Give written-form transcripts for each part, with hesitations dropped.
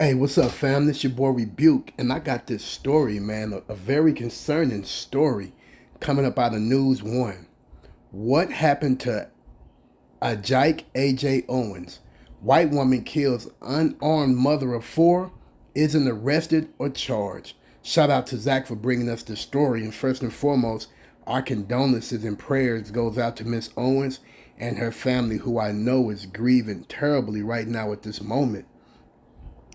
Hey, what's up, fam? This your boy Rebuke, and I got this story, man, a very concerning story coming up out of News One. What happened to Ajike AJ Owens? White woman kills unarmed mother of four, isn't arrested or charged. Shout out to Zach for bringing us the story, and first and foremost, our condolences and prayers goes out to Miss Owens and her family, who I know is grieving terribly right now at this moment.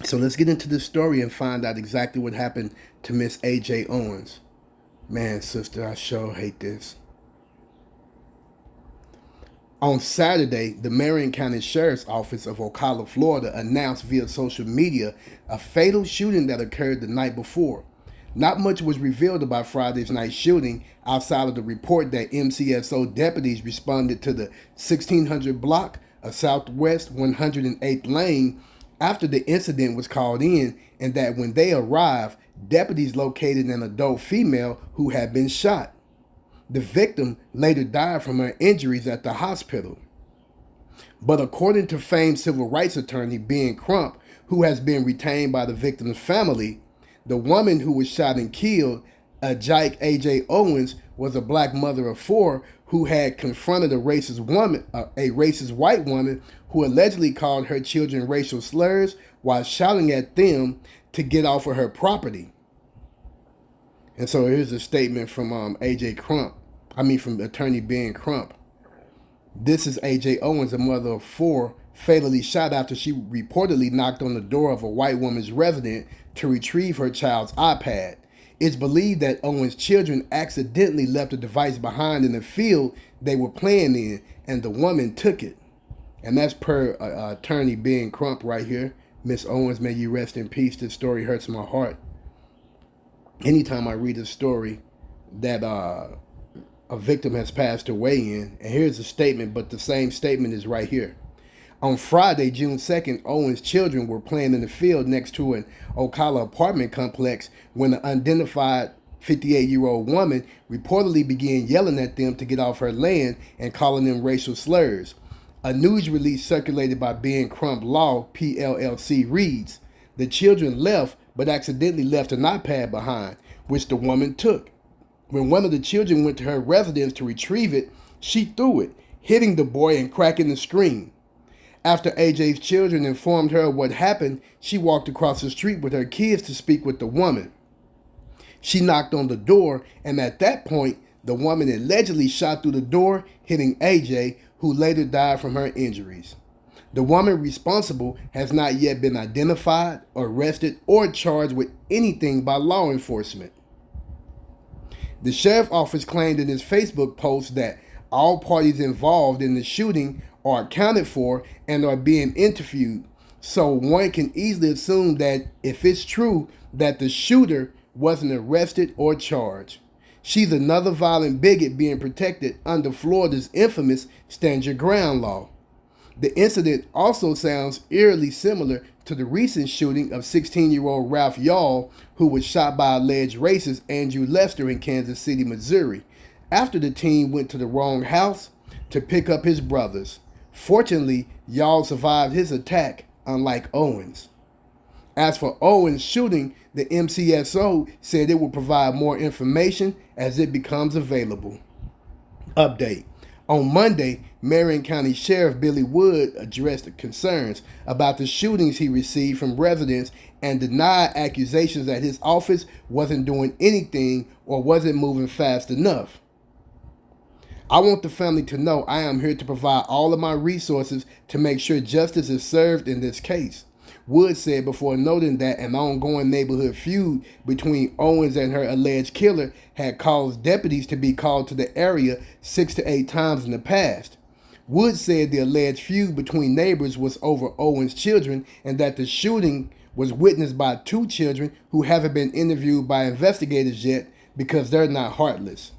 So let's get into the story and find out exactly what happened to Miss AJ Owens. Man, sister, I sure hate this. On Saturday, the Marion County Sheriff's Office of Ocala, Florida announced via social media a fatal shooting that occurred the night before. Not much was revealed about Friday's night shooting outside of the report that MCSO deputies responded to the 1600 block of Southwest 108th Lane after the incident was called in, and that when they arrived, deputies located an adult female who had been shot. The victim later died from her injuries at the hospital. But according to famed civil rights attorney Ben Crump, who has been retained by the victim's family, the woman who was shot and killed, Ajike AJ Owens, was a black mother of four who had confronted a racist white woman who allegedly called her children racial slurs while shouting at them to get off of her property. And so here's a statement from from attorney Ben Crump. This is AJ Owens, a mother of four, fatally shot after she reportedly knocked on the door of a white woman's residence to retrieve her child's iPad. It's believed that Owens' children accidentally left the device behind in the field they were playing in, and the woman took it. And that's per attorney Ben Crump right here. Miss Owens, may you rest in peace. This story hurts my heart. Anytime I read a story that a victim has passed away in, and here's a statement, but the same statement is right here. On Friday, June 2nd, Owens' children were playing in the field next to an Ocala apartment complex when an unidentified 58-year-old woman reportedly began yelling at them to get off her land and calling them racial slurs. A news release circulated by Ben Crump Law, PLLC, reads, "The children left, but accidentally left an iPad behind, which the woman took. When one of the children went to her residence to retrieve it, she threw it, hitting the boy and cracking the screen. After AJ's children informed her of what happened, she walked across the street with her kids to speak with the woman. She knocked on the door, and at that point, the woman allegedly shot through the door, hitting AJ, who later died from her injuries. The woman responsible has not yet been identified, arrested, or charged with anything by law enforcement." The sheriff's office claimed in its Facebook post that all parties involved in the shooting are accounted for and are being interviewed, so one can easily assume that if it's true that the shooter wasn't arrested or charged. She's another violent bigot being protected under Florida's infamous Stand Your Ground law. The incident also sounds eerily similar to the recent shooting of 16-year-old Ralph Yall, who was shot by alleged racist Andrew Lester in Kansas City, Missouri, after the teen went to the wrong house to pick up his brothers. Fortunately, Yall survived his attack, unlike Owens. As for Owens' shooting, the MCSO said it will provide more information as it becomes available. Update. On Monday, Marion County Sheriff Billy Wood addressed the concerns about the shootings he received from residents and denied accusations that his office wasn't doing anything or wasn't moving fast enough. "I want the family to know I am here to provide all of my resources to make sure justice is served in this case," Wood said before noting that an ongoing neighborhood feud between Owens and her alleged killer had caused deputies to be called to the area 6 to 8 times in the past. Wood said the alleged feud between neighbors was over Owens' children and that the shooting was witnessed by 2 children who haven't been interviewed by investigators yet because they're not heartless.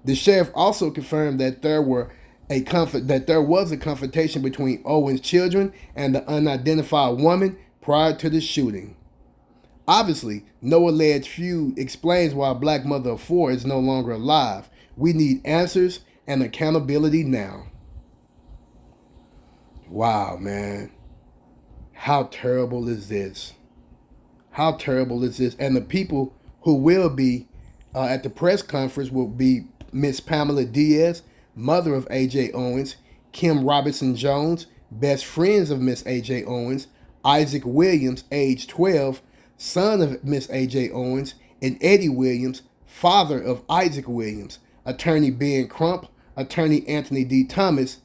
The sheriff also confirmed that there was a confrontation between Owens' children and the unidentified woman prior to the shooting. Obviously, no alleged feud explains why a black mother of 4 is no longer alive. We need answers and accountability now. Wow, man. How terrible is this? How terrible is this? And the people who will be at the press conference will be Miss Pamela Diaz, mother of A.J. Owens, Kim Robinson Jones, best friends of Miss A.J. Owens, Isaac Williams, age 12, son of Miss A.J. Owens, and Eddie Williams, father of Isaac Williams, attorney Ben Crump, attorney Anthony D. Thomas,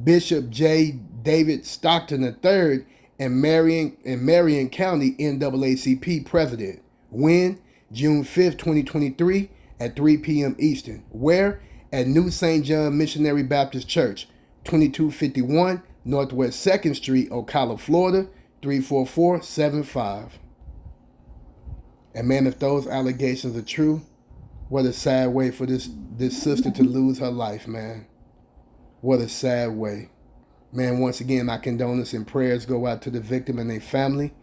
Bishop J. David Stockton III, and Marion County NAACP president. When? June 5th, 2023 at 3 p.m. Eastern. Where? At New St. John Missionary Baptist Church, 2251 Northwest 2nd Street, Ocala, Florida, 34475. And man, if those allegations are true, what a sad way for this sister to lose her life, man. What a sad way. Man, once again, my condolences and prayers go out to the victim and their family.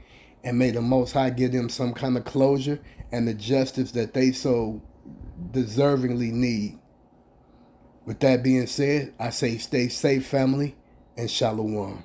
And may the Most High give them some kind of closure and the justice that they so deservingly need. With that being said, I say stay safe, family, and shalom.